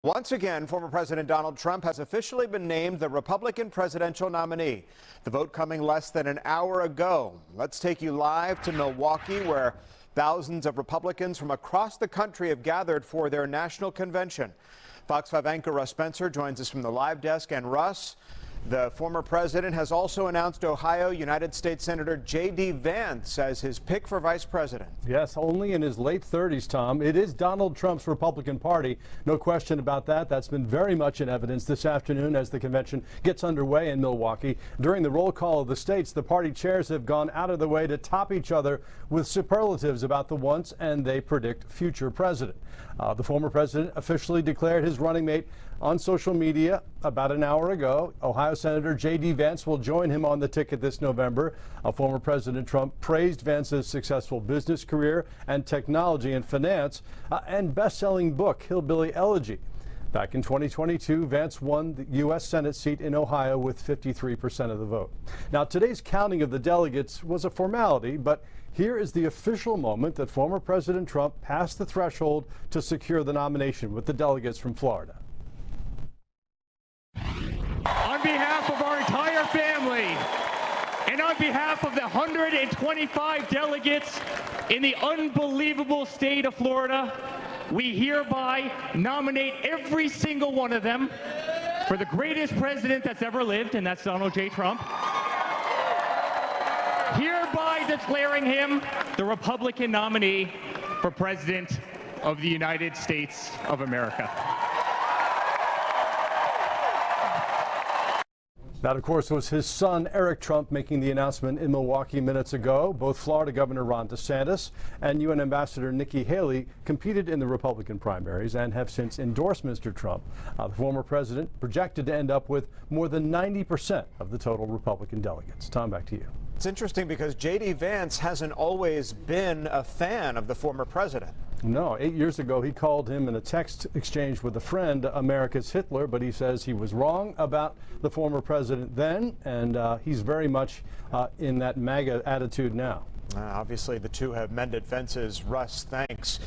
Once again, former President Donald Trump has officially been named the Republican presidential nominee. The vote coming less than an hour ago. Let's take you live to Milwaukee, where thousands of Republicans from across the country have gathered for their national convention. Fox 5 anchor Russ Spencer joins us from the live desk. And Russ, the former president has also announced Ohio United States Senator JD Vance as his pick for vice president. Yes, only in his late 30s, Tom. It is Donald Trump's Republican Party. No question about that. That's been very much in evidence this afternoon as the convention gets underway in Milwaukee. During the roll call of the states, the party chairs have gone out of the way to top each other with superlatives about the once and they predict future president. The former president officially declared his running mate on social media about an hour ago. Ohio Senator JD Vance will join him on the ticket this November. Former President Trump praised Vance's successful business career and technology and finance and best-selling book, Hillbilly Elegy. Back in 2022, Vance won the U.S. Senate seat in Ohio with 53% of the vote. Now, today's counting of the delegates was a formality, but here is the official moment that former President Trump passed the threshold to secure the nomination with the delegates from Florida. On behalf of our entire family and on behalf of the 125 delegates in the unbelievable state of Florida, we hereby nominate every single one of them for the greatest president that's ever lived, and that's Donald J. Trump, hereby declaring him the Republican nominee for President of the United States of America. That, of course, was his son, Eric Trump, making the announcement in Milwaukee minutes ago. Both Florida Governor Ron DeSantis and UN Ambassador Nikki Haley competed in the Republican primaries and have since endorsed Mr. Trump. The former president projected to end up with more than 90% of the total Republican delegates. Tom, back to you. It's interesting because JD Vance hasn't always been a fan of the former president. No, 8 years ago, he called him in a text exchange with a friend America's Hitler, but he says he was wrong about the former president then, and he's very much in that MAGA attitude now. Obviously, the two have mended fences. Russ, thanks.